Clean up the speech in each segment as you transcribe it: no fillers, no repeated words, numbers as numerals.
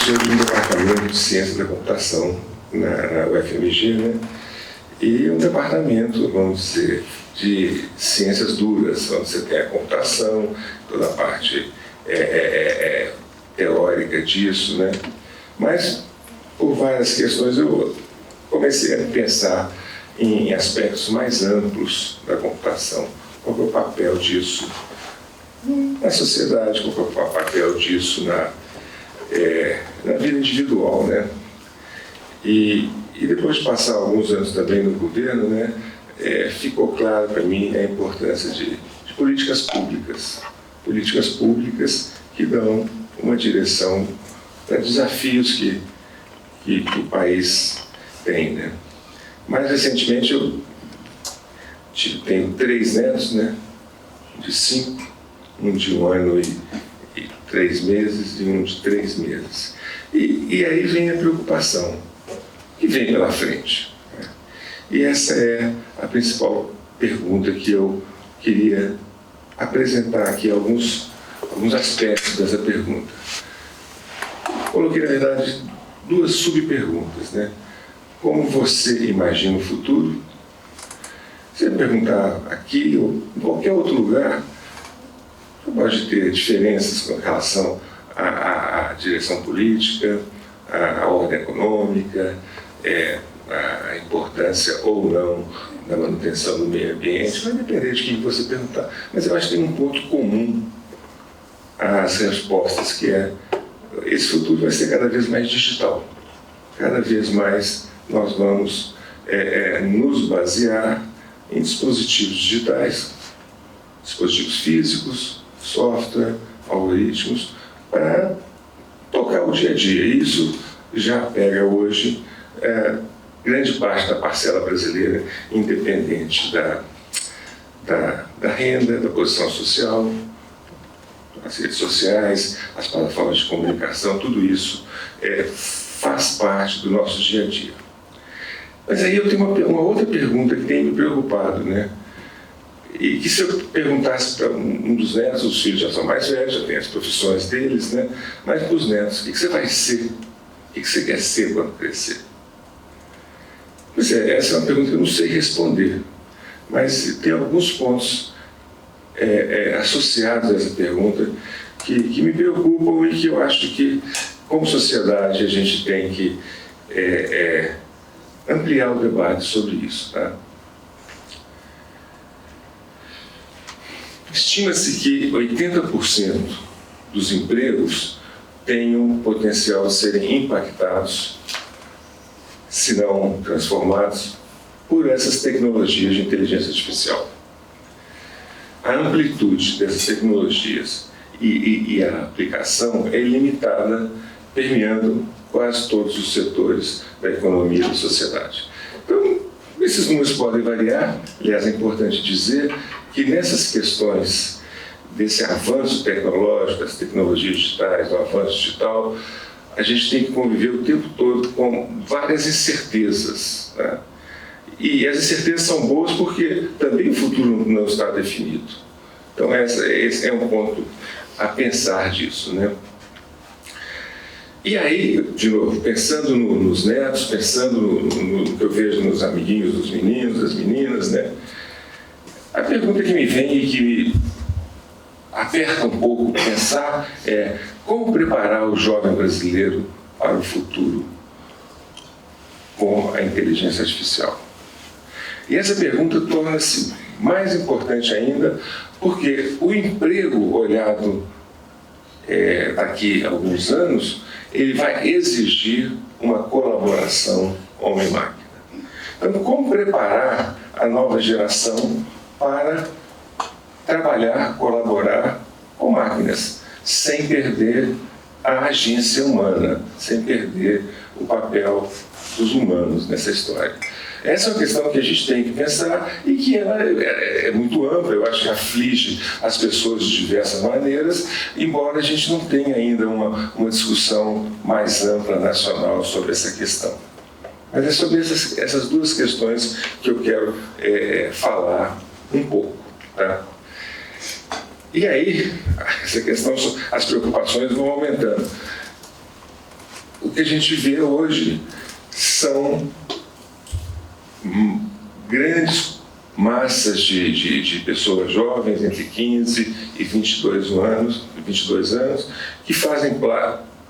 professor de um departamento de ciência da computação na UFMG, né? E um departamento, vamos dizer, de ciências duras, onde você tem a computação, toda a parte teórica disso, né? Mas, por várias questões, eu comecei a pensar em aspectos mais amplos da computação. Qual é o papel disso na sociedade, qual é o papel disso na vida individual, né? E depois de passar alguns anos também no governo, né, ficou claro para mim a importância de políticas públicas que dão uma direção para desafios que o país tem, né? Mais recentemente eu tenho 3 netos, né, de 5, um de 1 ano e 3 meses e um de 3 meses. E aí vem a preocupação que vem pela frente, né? E essa é a principal pergunta que eu queria apresentar aqui, alguns aspectos dessa pergunta. Coloquei, na verdade, 2 subperguntas, né? Como você imagina o futuro? Se eu perguntar aqui ou em qualquer outro lugar, pode ter diferenças com relação à direção política, à ordem econômica, a importância ou não da manutenção do meio ambiente, vai depender de quem você perguntar. Mas eu acho que tem um ponto comum às respostas, que esse futuro vai ser cada vez mais digital. Cada vez mais nós vamos nos basear em dispositivos digitais, dispositivos físicos, software, algoritmos, para tocar o dia a dia. E isso já pega hoje grande parte da parcela brasileira, independente da renda, da posição social, as redes sociais, as plataformas de comunicação, tudo isso faz parte do nosso dia a dia. Mas aí eu tenho uma outra pergunta que tem me preocupado, né? E que se eu perguntasse para um dos netos, os filhos já são mais velhos, já têm as profissões deles, né? Mas para os netos, o que você vai ser? O que você quer ser quando crescer? Pois essa é uma pergunta que eu não sei responder, mas tem alguns pontos associados a essa pergunta que me preocupam e que eu acho que, como sociedade, a gente tem que ampliar o debate sobre isso, tá? Estima-se que 80% dos empregos tenham potencial de serem impactados, se não transformados, por essas tecnologias de inteligência artificial. A amplitude dessas tecnologias e a aplicação é ilimitada, permeando quase todos os setores da economia e da sociedade. Então, esses números podem variar. Aliás, é importante dizer que nessas questões desse avanço tecnológico, das tecnologias digitais, do avanço digital, a gente tem que conviver o tempo todo com várias incertezas, né? E as incertezas são boas porque também o futuro não está definido. Então, esse é um ponto a pensar disso, né? E aí, de novo, pensando nos netos, pensando no que eu vejo nos amiguinhos dos meninos, das meninas, né? A pergunta que me vem e que me aperta um pouco pensar é: como preparar o jovem brasileiro para o futuro com a inteligência artificial? E essa pergunta torna-se mais importante ainda porque o emprego olhado daqui a alguns anos, ele vai exigir uma colaboração homem-máquina. Então, como preparar a nova geração para trabalhar, colaborar com máquinas, sem perder a agência humana, sem perder o papel dos humanos nessa história? Essa é uma questão que a gente tem que pensar e que ela é muito ampla, eu acho que aflige as pessoas de diversas maneiras, embora a gente não tenha ainda uma discussão mais ampla nacional sobre essa questão. Mas é sobre essas 2 questões que eu quero falar um pouco, tá? E aí, essa questão, as preocupações vão aumentando. que a gente vê hoje são grandes massas de pessoas jovens entre 15 e 22 anos que fazem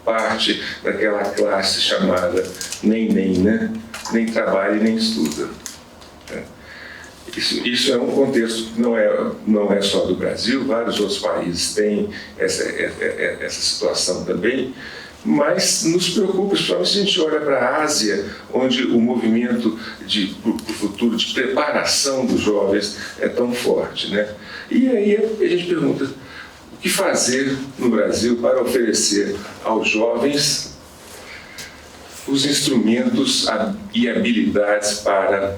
parte daquela classe chamada nem, né? Nem trabalha e nem estuda. Isso é um contexto que não é só do Brasil, vários outros países têm essa situação também, mas nos preocupa, especialmente se a gente olha para a Ásia, onde o movimento para o futuro de preparação dos jovens é tão forte, né? E aí a gente pergunta, o que fazer no Brasil para oferecer aos jovens os instrumentos e habilidades para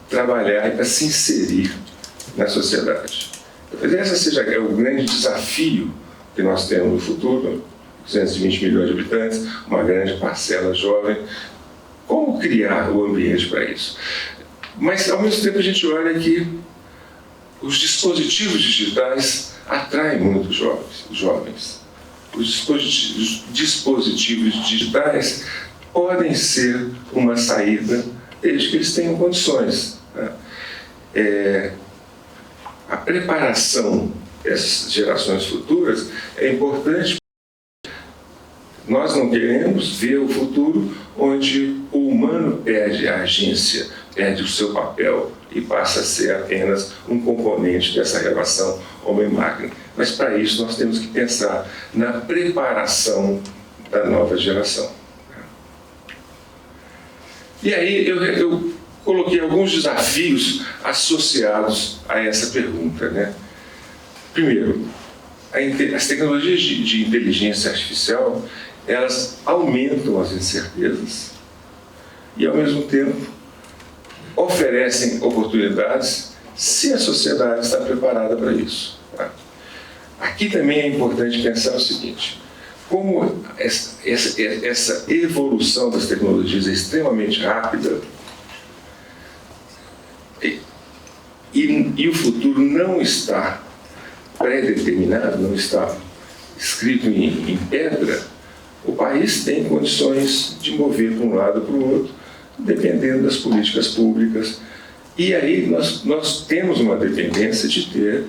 trabalhar e para se inserir na sociedade? Talvez esse seja o grande desafio que nós temos no futuro, 220 milhões de habitantes, uma grande parcela jovem. Como criar o ambiente para isso? Mas, ao mesmo tempo, a gente olha que os dispositivos digitais atraem muito os jovens. Os dispositivos digitais podem ser uma saída desde que eles tenham condições. A preparação dessas gerações futuras é importante. Nós não queremos ver o futuro onde o humano perde a agência, perde o seu papel e passa a ser apenas um componente dessa relação homem-máquina. Mas para isso nós temos que pensar na preparação da nova geração. E aí eu coloquei alguns desafios associados a essa pergunta, né? Primeiro, as tecnologias de inteligência artificial, elas aumentam as incertezas e, ao mesmo tempo, oferecem oportunidades se a sociedade está preparada para isso. Tá? Aqui também é importante pensar o seguinte: como essa evolução das tecnologias é extremamente rápida e o futuro não está pré-determinado, não está escrito em pedra, o país tem condições de mover para um lado ou para o outro, dependendo das políticas públicas. E aí nós temos uma dependência de ter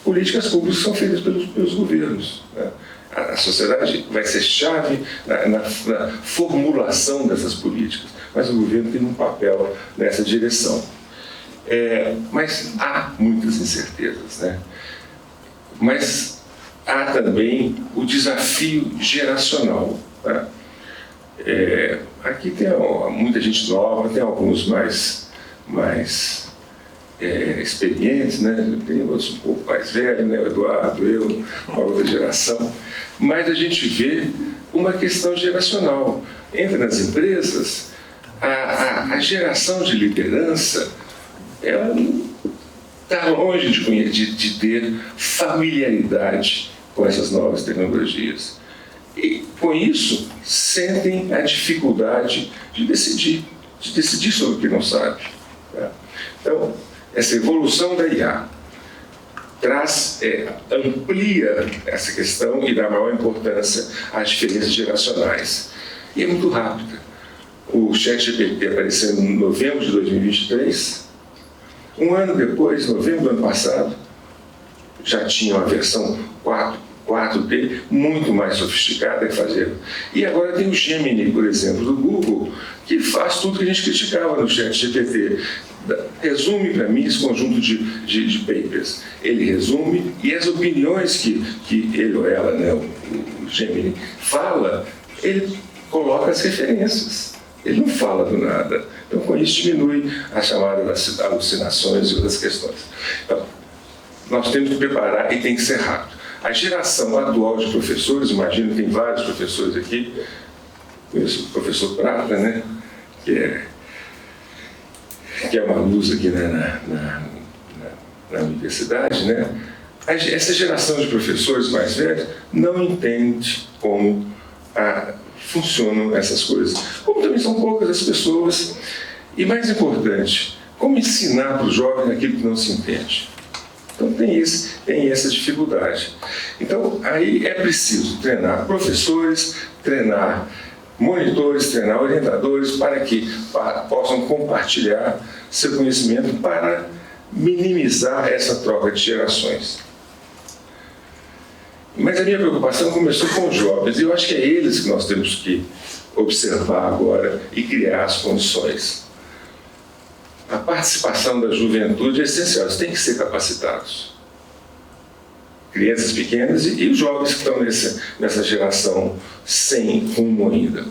políticas públicas que são feitas pelos governos, né? A sociedade vai ser chave na formulação dessas políticas, mas o governo tem um papel nessa direção. Mas há muitas incertezas, né? Mas há também o desafio geracional. Tá? Aqui tem muita gente nova, tem alguns mais experientes, né? Tem outros um pouco mais velhos, né? O Eduardo, eu, uma outra geração. Mas a gente vê uma questão geracional. Entra nas empresas, a geração de liderança, ela está longe de ter familiaridade com essas novas tecnologias. E, com isso, sentem a dificuldade de decidir sobre o que não sabe. Tá? Então, essa evolução da IA amplia essa questão e dá maior importância às diferenças geracionais. E é muito rápida. O ChatGPT apareceu em novembro de 2023. Um ano depois, novembro do ano passado, já tinha uma versão 4 dele, muito mais sofisticada que fazer. E agora tem o Gemini, por exemplo, do Google, que faz tudo que a gente criticava no ChatGPT. Resume para mim esse conjunto de papers. Ele resume, e as opiniões que ele ou ela, né, o Gemini, fala, ele coloca as referências. Ele não fala do nada. Então, com isso, diminui a chamada das alucinações e outras questões. Então, nós temos que preparar e tem que ser rápido. A geração atual de professores, imagino que tem vários professores aqui, conheço o professor Prata, né, que é uma luz aqui na universidade, né? Essa geração de professores mais velhos não entende como funcionam essas coisas. Como também são poucas as pessoas, e mais importante, como ensinar para o jovem aquilo que não se entende. Então tem essa dificuldade. Então aí é preciso treinar professores, treinar monitores, treinar orientadores para que possam compartilhar seu conhecimento para minimizar essa troca de gerações. Mas a minha preocupação começou com os jovens, e eu acho que é eles que nós temos que observar agora e criar as condições. A participação da juventude é essencial, eles têm que ser capacitados. Crianças pequenas e os jovens que estão nessa geração sem rumo ainda.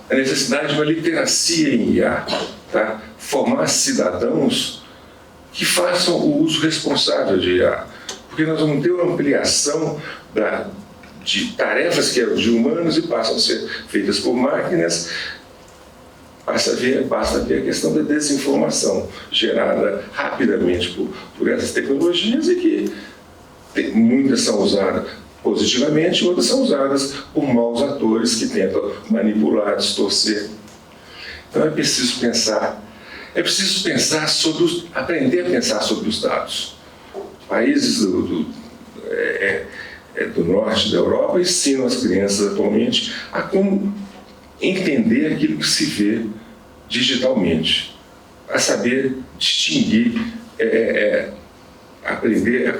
A necessidade de uma literacia em IA, tá? Formar cidadãos que façam o uso responsável de IA, porque nós vamos ter uma ampliação de tarefas que eram de humanos e passam a ser feitas por máquinas. Basta ver a questão da desinformação gerada rapidamente por essas tecnologias e que muitas são usadas positivamente, outras são usadas por maus atores que tentam manipular, distorcer. Então é preciso pensar aprender a pensar sobre os dados. Países do norte da Europa ensinam as crianças atualmente a como entender aquilo que se vê digitalmente, a saber distinguir, aprender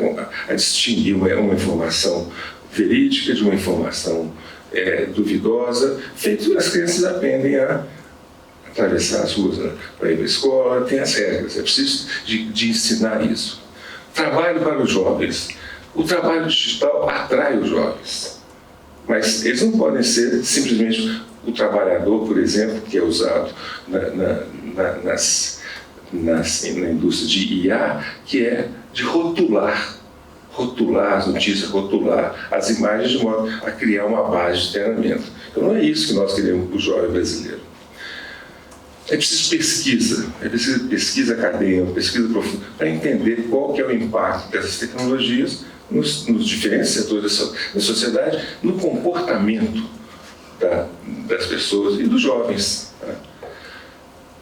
a distinguir uma informação verídica de uma informação duvidosa. Feito, as crianças aprendem a atravessar as ruas, né, para ir para a escola, tem as regras, é preciso de ensinar isso. Trabalho para os jovens. O trabalho digital atrai os jovens, mas eles não podem ser simplesmente o trabalhador, por exemplo, que é usado na indústria de IA, que é de rotular as notícias, rotular as imagens, de modo a criar uma base de treinamento. Então não é isso que nós queremos para o jovem brasileiro. É preciso pesquisa acadêmica, pesquisa profunda, para entender qual que é o impacto dessas tecnologias nos diferentes setores da sociedade, no comportamento das pessoas e dos jovens. Tá?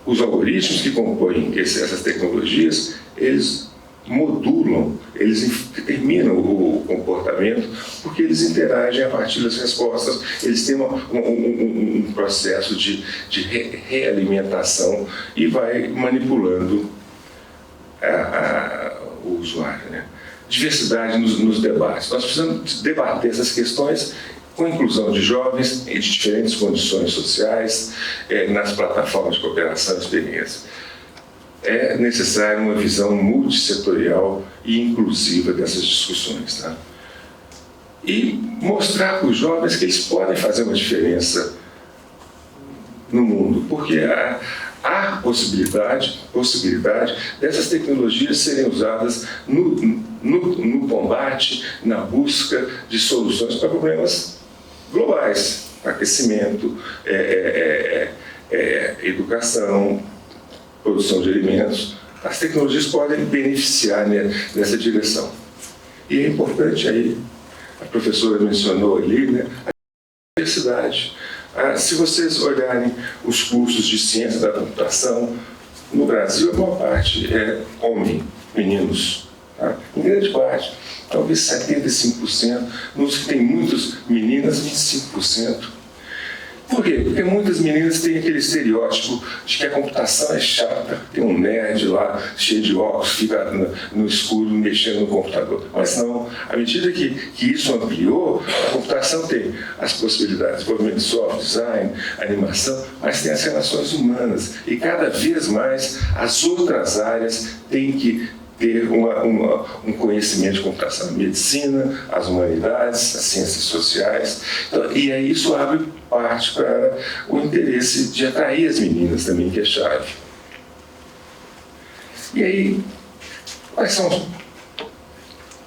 Os algoritmos que compõem essas tecnologias, eles modulam, eles determinam o comportamento, porque eles interagem a partir das respostas, eles têm um processo de realimentação e vai manipulando o usuário. Né? Diversidade nos debates. Nós precisamos debater essas questões com a inclusão de jovens em diferentes condições sociais, nas plataformas de cooperação e experiência. É necessária uma visão multissetorial e inclusiva dessas discussões. Tá? E mostrar para os jovens que eles podem fazer uma diferença no mundo, porque há possibilidade dessas tecnologias serem usadas no combate, na busca de soluções para problemas globais, aquecimento, educação, produção de alimentos. As tecnologias podem beneficiar nessa direção. E é importante aí, a professora mencionou ali, né, a diversidade. Se vocês olharem os cursos de ciência da computação, no Brasil a maior parte é homem, meninos. Tá? Em grande parte, talvez 75%, nos que tem muitas meninas, 25%. Por quê? Porque muitas meninas têm aquele estereótipo de que a computação é chata, tem um nerd lá, cheio de óculos, fica no escuro mexendo no computador. Mas não, à medida que isso ampliou, a computação tem as possibilidades de desenvolvimento de software, design, animação, mas tem as relações humanas. E cada vez mais as outras áreas têm que ter um conhecimento de computação, a medicina, as humanidades, as ciências sociais. Então, e aí isso abre parte para o interesse de atrair as meninas também, que é chave. E aí, quais são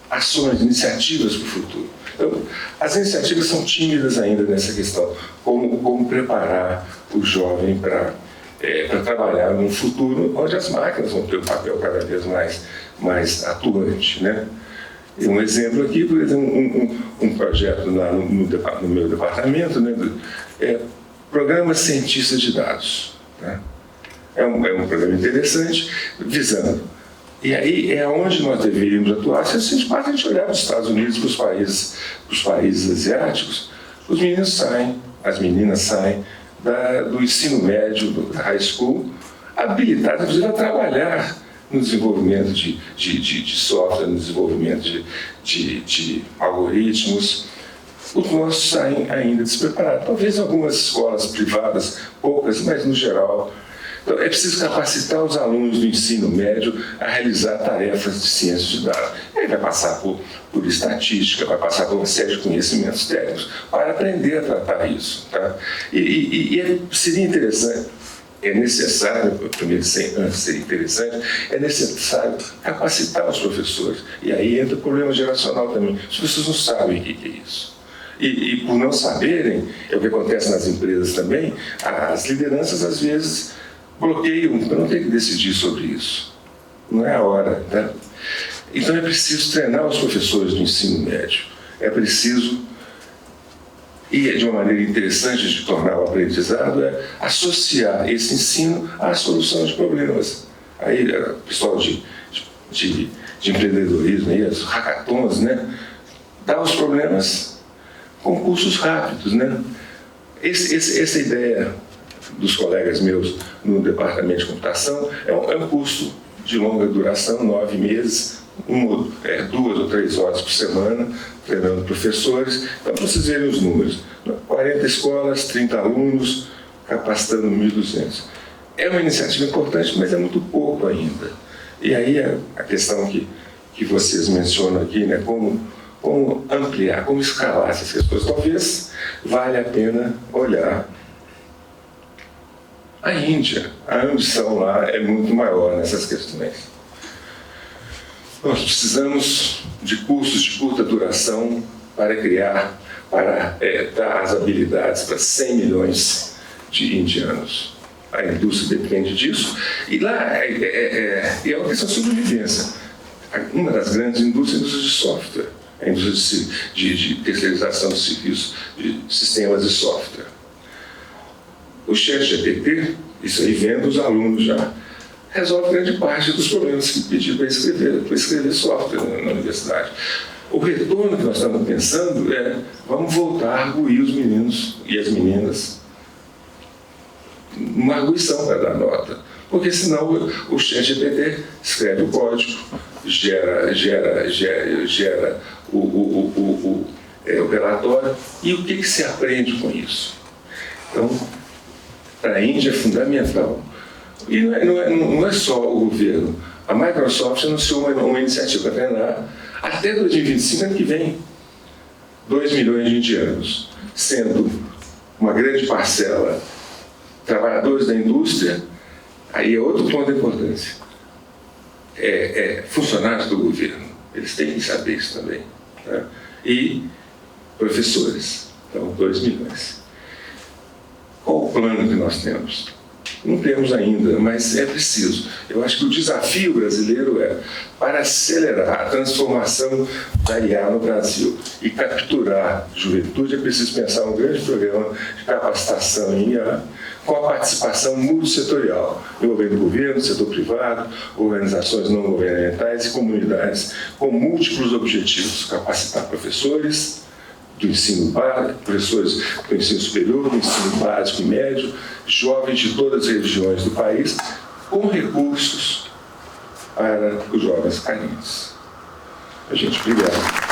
ações, iniciativas para o futuro? Então, as iniciativas são tímidas ainda nessa questão. Como preparar o jovem para trabalhar num futuro onde as máquinas vão ter um papel cada vez mais atuante, né? E um exemplo aqui, por exemplo, um projeto lá no meu departamento, né, Programa Cientista de Dados. Tá? É um programa interessante, visando. E aí é onde nós deveríamos atuar. Se a gente olhar para os Estados Unidos, para os países asiáticos, os meninos saem as meninas saem do ensino médio, da high school, habilitadas, inclusive, a trabalhar no desenvolvimento de software, no desenvolvimento de algoritmos. Os nossos saem ainda despreparados. Talvez algumas escolas privadas, poucas, mas no geral. Então, é preciso capacitar os alunos do ensino médio a realizar tarefas de ciências de dados. Ele vai passar por estatística, vai passar por uma série de conhecimentos técnicos para aprender a tratar isso. Tá? Seria interessante, é necessário, primeiro, antes de ser interessante, é necessário capacitar os professores. E aí entra o problema geracional também. Os professores não sabem o que é isso. E por não saberem, é o que acontece nas empresas também, as lideranças às vezes bloqueiam para não ter que decidir sobre isso. Não é a hora, tá? Então é preciso treinar os professores do ensino médio. É preciso, e de uma maneira interessante de tornar o aprendizado, é associar esse ensino à solução de problemas. Aí, o pessoal de empreendedorismo, aí, os hackathons, né? Dá os problemas com cursos rápidos, né? Essa ideia dos colegas meus no departamento de computação é um curso de longa duração, 9 meses, 2 ou 3 horas por semana, treinando professores. Então, para vocês verem os números, 40 escolas, 30 alunos, capacitando 1.200. É uma iniciativa importante, mas é muito pouco ainda. E aí a questão que vocês mencionam aqui, né, como ampliar, como escalar essas questões, talvez valha a pena olhar a Índia. A ambição lá é muito maior nessas questões. Nós precisamos de cursos de curta duração para dar as habilidades para 100 milhões de indianos. A indústria depende disso. E lá é uma questão de sobrevivência. Uma das grandes indústrias é a indústria de software, a indústria de terceirização de serviços, de sistemas de software. O ChatGPT, isso aí vendo os alunos já, resolve grande parte dos problemas que pediu para escrever software na universidade. O retorno que nós estamos pensando é, vamos voltar a arguir os meninos e as meninas, uma arguição para dar nota, porque senão o ChatGPT escreve o código, gera o relatório, e o que se aprende com isso? Então, para a Índia é fundamental. E não é só o governo. A Microsoft anunciou uma iniciativa para treinar até 2025, ano que vem, 2 milhões de indianos, sendo uma grande parcela trabalhadores da indústria. Aí é outro ponto de importância. Funcionários do governo. Eles têm que saber isso também. Tá? E professores. Então, 2 milhões. Qual o plano que nós temos? Não temos ainda, mas é preciso. Eu acho que o desafio brasileiro para acelerar a transformação da IA no Brasil e capturar a juventude, é preciso pensar um grande programa de capacitação em IA com a participação multissetorial, envolvendo governo, setor privado, organizações não governamentais e comunidades com múltiplos objetivos: capacitar professores do ensino básico, professores do ensino superior, do ensino básico e médio, jovens de todas as regiões do país, com recursos para os jovens carentes. Obrigado.